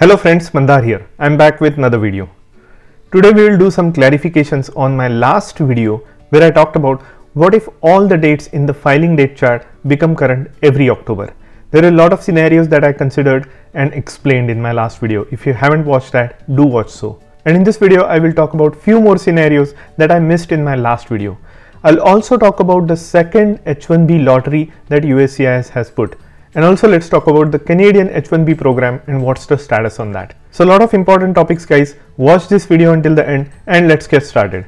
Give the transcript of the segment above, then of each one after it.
Hello friends, Mandar here. I'm back with another video. Today we will do some clarifications on my last video where I talked about what if all the dates in the filing date chart become current every October. There are a lot of scenarios that I considered and explained in my last video. If you haven't watched that, do watch so. And in this video I will talk about few more scenarios that I missed in my last video. I'll also talk about the second H1B lottery that USCIS has put. And also let's talk about the Canadian H1B program and what's the status on that. So a lot of important topics guys, watch this video until the end and let's get started.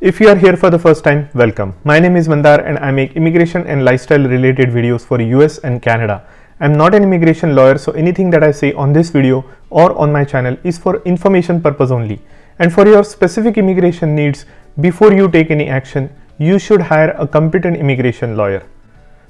If you are here for the first time, welcome. My name is Mandar and I make immigration and lifestyle related videos for US and Canada. I'm not an immigration lawyer, so anything that I say on this video or on my channel is for information purpose only. And for your specific immigration needs, before you take any action, you should hire a competent immigration lawyer.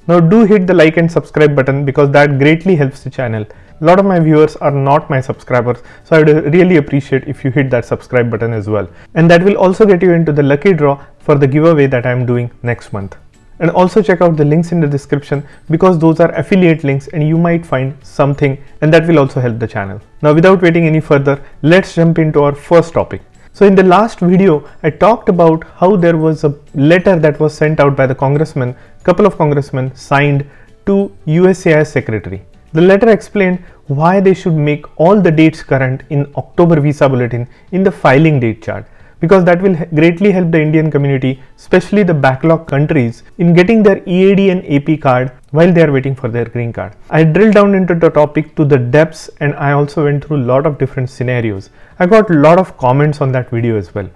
Now do hit the like and subscribe button because that greatly helps the channel. A lot of my viewers are not my subscribers, so I would really appreciate if you hit that subscribe button as well. And that will also get you into the lucky draw for the giveaway that I am doing next month. And also check out the links in the description because those are affiliate links and you might find something and that will also help the channel. Now without waiting any further, let's jump into our first topic. So in the last video, I talked about how there was a letter that was sent out by the congressman, couple of congressmen signed to USCIS secretary. The letter explained why they should make all the dates current in October visa bulletin in the filing date chart, because that will greatly help the Indian community, especially the backlog countries, in getting their EAD and AP card while they are waiting for their green card. I drilled down into the topic to the depths and I also went through a lot of different scenarios. I got a lot of comments on that video as well.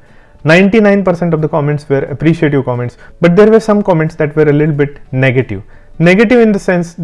99% of the comments were appreciative comments, but there were some comments that were a little bit negative. Negative in the sense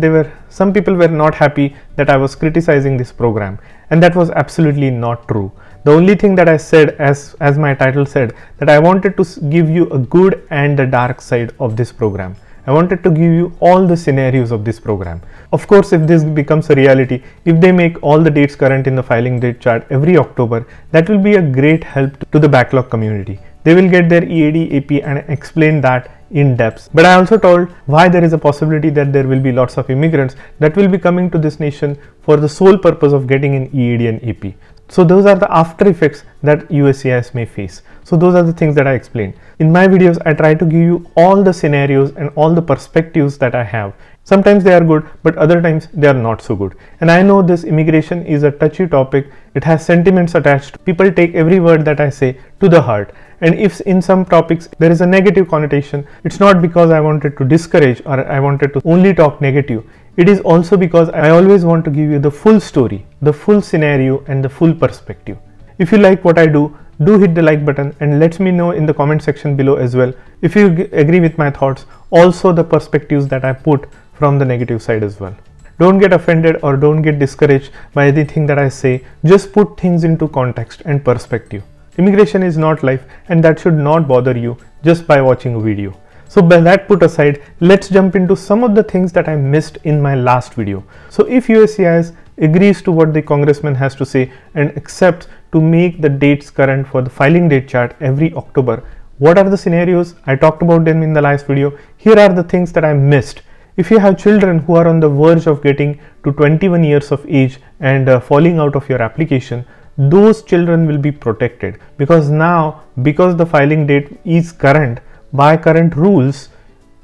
some people were not happy that I was criticizing this program, and that was absolutely not true. The only thing that I said, as my title said, that I wanted to give you a good and the dark side of this program. I wanted to give you all the scenarios of this program. Of course, if this becomes a reality, if they make all the dates current in the filing date chart every October, that will be a great help to the backlog community. They will get their EAD, AP and explain that in depth. But I also told why there is a possibility that there will be lots of immigrants that will be coming to this nation for the sole purpose of getting an EAD and AP. So those are the after effects that USCIS may face. So those are the things that I explained. In my videos, I try to give you all the scenarios and all the perspectives that I have. Sometimes they are good, but other times they are not so good. And I know this immigration is a touchy topic. It has sentiments attached. People take every word that I say to the heart. And if in some topics there is a negative connotation, it's not because I wanted to discourage or I wanted to only talk negative. It is also because I always want to give you the full story, the full scenario and the full perspective. If you like what I do hit the like button and let me know in the comment section below as well if you agree with my thoughts, also the perspectives that I put from the negative side as well. Don't get offended or don't get discouraged by anything that I say. Just put things into context and perspective. Immigration is not life and that should not bother you just by watching a video. So by that put aside, let's jump into some of the things that I missed in my last video. So if USCIS agrees to what the congressman has to say and accepts to make the dates current for the filing date chart every October, what are the scenarios? I talked about them in the last video. Here are the things that I missed. If you have children who are on the verge of getting to 21 years of age and falling out of your application, those children will be protected because the filing date is current by current rules.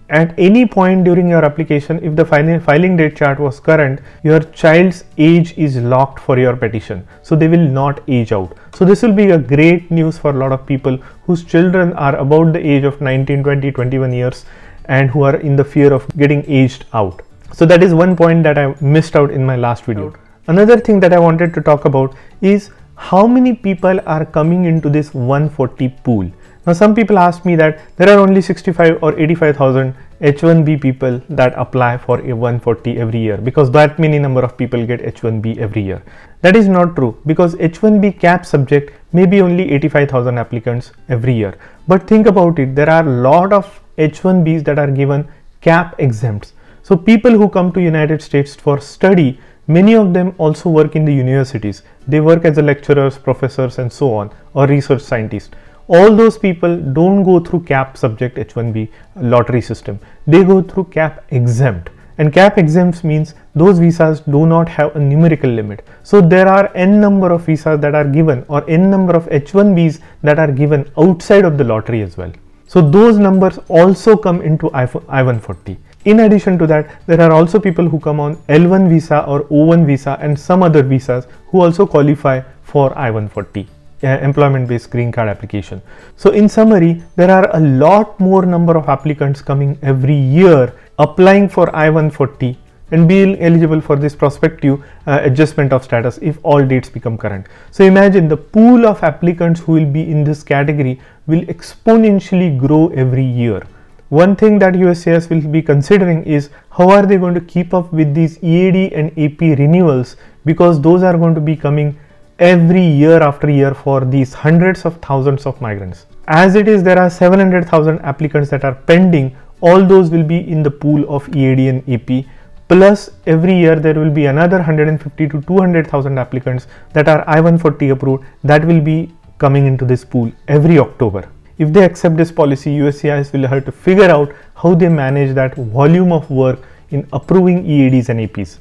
At any point during your application, if the filing date chart was current, your child's age is locked for your petition, so they will not age out. So this will be a great news for a lot of people whose children are about the age of 19, 20, 21 years and who are in the fear of getting aged out. So that is one point that I missed out in my last video. Another thing that I wanted to talk about is how many people are coming into this 140 pool. Now some people ask me that there are only 65 or 85,000 H1B people that apply for a 140 every year because that many number of people get H1B every year. That is not true because H1B cap subject may be only 85,000 applicants every year. But think about it, there are a lot of H1Bs that are given cap exempts. So people who come to United States for study, many of them also work in the universities. They work as a lecturers, professors and so on, or research scientists. All those people don't go through CAP subject H1B lottery system. They go through CAP exempt. And CAP exempt means those visas do not have a numerical limit. So there are n number of visas that are given, or n number of H1Bs that are given outside of the lottery as well. So those numbers also come into I-140. In addition to that, there are also people who come on L1 visa or O1 visa and some other visas who also qualify for I-140. Employment based green card application. So in summary, there are a lot more number of applicants coming every year applying for I-140 and being eligible for this prospective adjustment of status if all dates become current. So imagine the pool of applicants who will be in this category will exponentially grow every year. One thing that USCIS will be considering is how are they going to keep up with these EAD and AP renewals, because those are going to be coming every year after year for these hundreds of thousands of migrants. As it is, there are 700,000 applicants that are pending. All those will be in the pool of EAD and AP. Plus every year there will be another 150 to 200,000 applicants that are I-140 approved that will be coming into this pool every October. If they accept this policy, USCIS will have to figure out how they manage that volume of work in approving EADs and APs.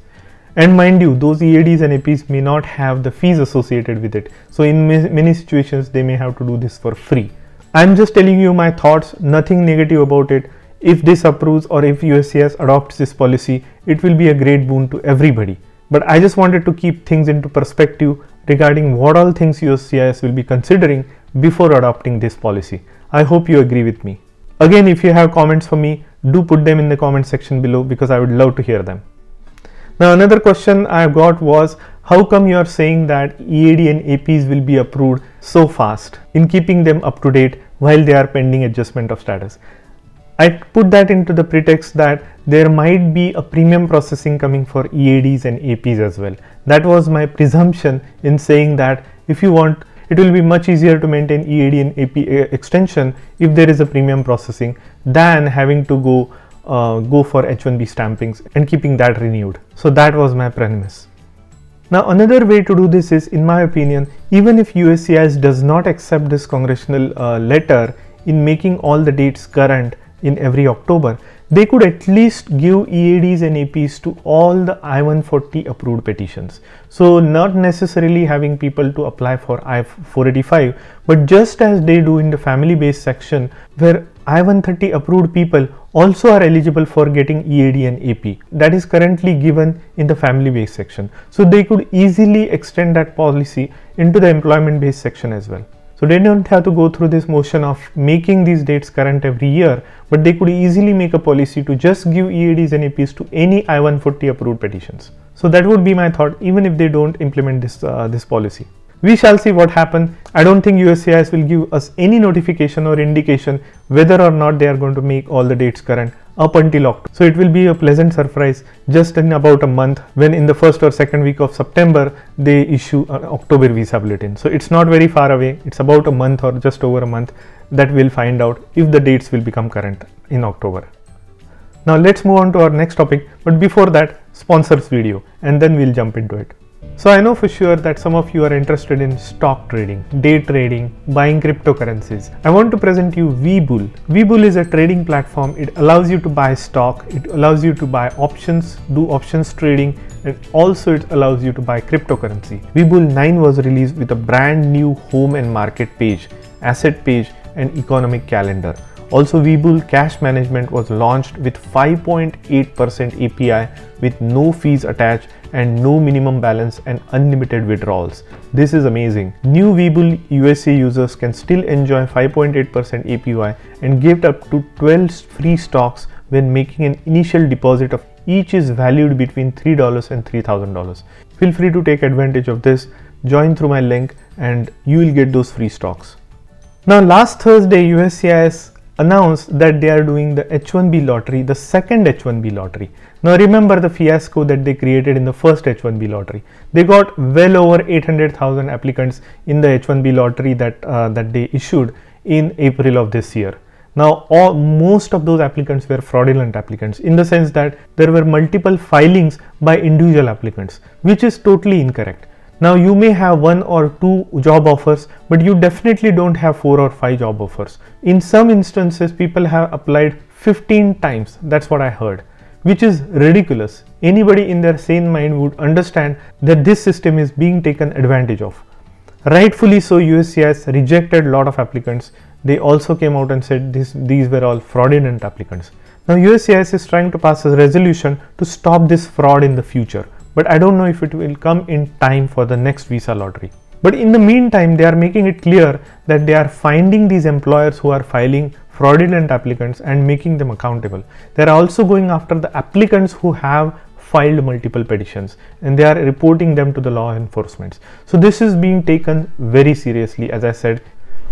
And mind you, those EADs and APs may not have the fees associated with it. So in many situations, they may have to do this for free. I'm just telling you my thoughts, nothing negative about it. If this approves or if USCIS adopts this policy, it will be a great boon to everybody. But I just wanted to keep things into perspective regarding what all things USCIS will be considering before adopting this policy. I hope you agree with me. Again, if you have comments for me, do put them in the comment section below because I would love to hear them. Now another question I got was, how come you are saying that EAD and APs will be approved so fast in keeping them up to date while they are pending adjustment of status? I put that into the pretext that there might be a premium processing coming for EADs and APs as well. That was my presumption in saying that if you want, it will be much easier to maintain EAD and AP extension if there is a premium processing than having to go for H1B stampings and keeping that renewed. So that was my premise. Now another way to do this is, in my opinion, even if USCIS does not accept this congressional letter in making all the dates current in every October, they could at least give EADs and APs to all the I-140 approved petitions. So not necessarily having people to apply for I-485, but just as they do in the family based section where I-130 approved people also are eligible for getting EAD and AP. That is currently given in the family based section. So they could easily extend that policy into the employment based section as well. So they don't have to go through this motion of making these dates current every year, but they could easily make a policy to just give EADs and APs to any I-140 approved petitions. So that would be my thought, even if they don't implement this policy. We shall see what happens. I don't think USCIS will give us any notification or indication whether or not they are going to make all the dates current up until October. So it will be a pleasant surprise just in about a month, when in the first or second week of September they issue an October visa bulletin. So it's not very far away. It's about a month or just over a month that we'll find out if the dates will become current in October. Now let's move on to our next topic, but before that, sponsors video, and then we'll jump into it. So I know for sure that some of you are interested in stock trading, day trading, buying cryptocurrencies. I want to present you Webull. Webull is a trading platform. It allows you to buy stock, it allows you to buy options, do options trading, and also it allows you to buy cryptocurrency. Webull 9 was released with a brand new home and market page, asset page, and economic calendar. Also, Webull Cash Management was launched with 5.8% API with no fees attached and no minimum balance and unlimited withdrawals. This is amazing. New Webull USA users can still enjoy 5.8% APY and gift up to 12 free stocks when making an initial deposit of each is valued between $3 and $3,000. Feel free to take advantage of this. Join through my link and you will get those free stocks. Now last Thursday, USCIS announced that they are doing the H1B lottery, the second H1B lottery. Now remember the fiasco that they created in the first H1B lottery. They got well over 800,000 applicants in the H1B lottery that they issued in April of this year. Now, most of those applicants were fraudulent applicants, in the sense that there were multiple filings by individual applicants, which is totally incorrect. Now, you may have 1 or 2 job offers, but you definitely don't have 4 or 5 job offers. In some instances, people have applied 15 times. That's what I heard, which is ridiculous. Anybody in their sane mind would understand that this system is being taken advantage of. Rightfully so, USCIS rejected a lot of applicants. They also came out and said these were all fraudulent applicants. Now, USCIS is trying to pass a resolution to stop this fraud in the future, but I don't know if it will come in time for the next visa lottery. But in the meantime, they are making it clear that they are finding these employers who are filing fraudulent applicants and making them accountable. They are also going after the applicants who have filed multiple petitions, and they are reporting them to the law enforcement. So this is being taken very seriously, as I said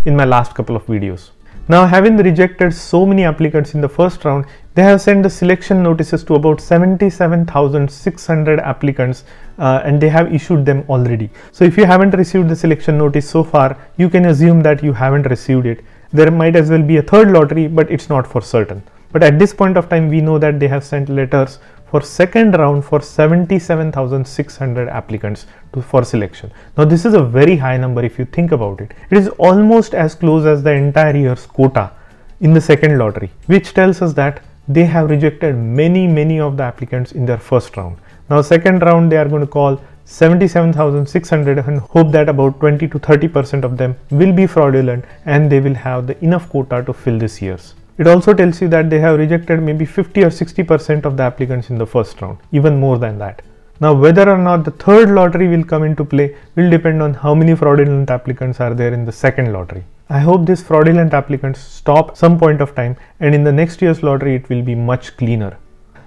in my last couple of videos. Now, having rejected so many applicants in the first round, they have sent the selection notices to about 77,600 applicants and they have issued them already. So if you haven't received the selection notice so far, you can assume that you haven't received it. There might as well be a third lottery, but it's not for certain. But at this point of time, we know that they have sent letters for second round for 77,600 applicants for selection. Now, this is a very high number if you think about it. It is almost as close as the entire year's quota in the second lottery, which tells us that they have rejected many of the applicants in their first round. Now, second round, they are going to call 77,600 and hope that about 20 to 30% of them will be fraudulent and they will have the enough quota to fill this year's. It also tells you that they have rejected maybe 50 or 60% of the applicants in the first round, even more than that. Now, whether or not the third lottery will come into play will depend on how many fraudulent applicants are there in the second lottery. I hope these fraudulent applicants stop some point of time, and in the next year's lottery it will be much cleaner.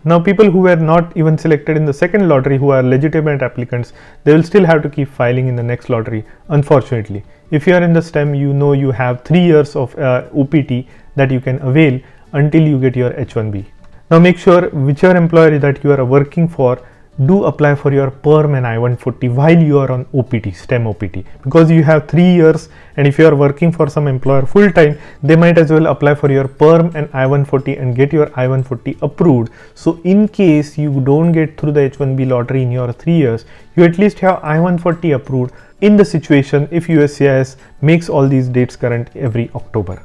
Now, people who were not even selected in the second lottery, who are legitimate applicants, they will still have to keep filing in the next lottery, unfortunately. If you are in the STEM, you know you have 3 years of OPT that you can avail until you get your H1B. Now, make sure whichever employer that you are working for, do apply for your PERM and I-140 while you are on OPT, STEM OPT, because you have 3 years, and if you are working for some employer full time, they might as well apply for your PERM and I-140 and get your I-140 approved. So in case you don't get through the H1B lottery in your 3 years, you at least have I-140 approved in the situation if USCIS makes all these dates current every October.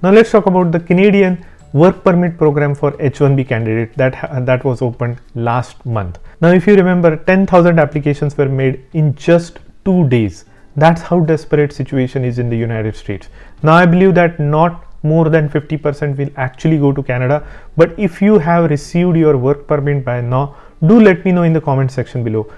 Now let's talk about the Canadian work permit program for H1B candidate that was opened last month. Now, if you remember, 10,000 applications were made in just 2 days. That's how desperate situation is in the United States. Now, I believe that not more than 50% will actually go to Canada, but if you have received your work permit by now, do let me know in the comment section below.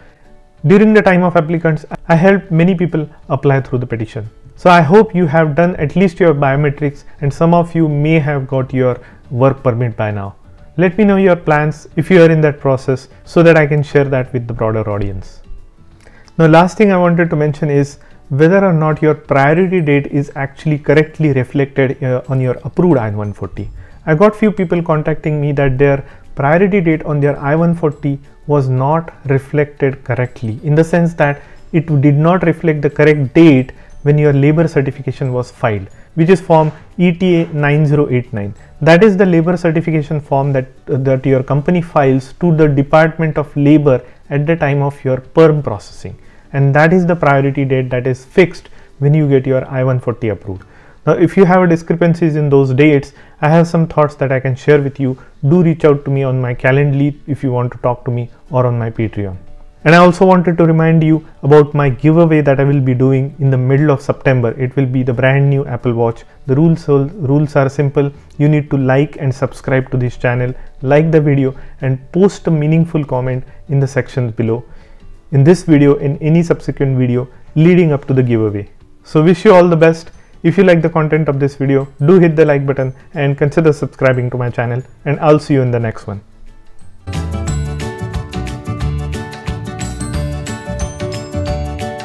During the time of applicants, I helped many people apply through the petition. So I hope you have done at least your biometrics, and some of you may have got your work permit by now. Let me know your plans if you are in that process so that I can share that with the broader audience. Now, last thing I wanted to mention is whether or not your priority date is actually correctly reflected on your approved I-140. I got few people contacting me that their priority date on their I-140 was not reflected correctly, in the sense that it did not reflect the correct date when your labor certification was filed, which is form ETA 9089. That is the labor certification form that your company files to the Department of Labor at the time of your PERM processing, and that is the priority date that is fixed when you get your I-140 approved. Now, if you have discrepancies in those dates, I have some thoughts that I can share with you. Do reach out to me on my Calendly if you want to talk to me, or on my Patreon. And I also wanted to remind you about my giveaway that I will be doing in the middle of September. It will be the brand new Apple Watch. The rules are simple. You need to like and subscribe to this channel, like the video, and post a meaningful comment in the sections below in this video and any subsequent video leading up to the giveaway. So wish you all the best. If you like the content of this video, do hit the like button and consider subscribing to my channel, and I'll see you in the next one.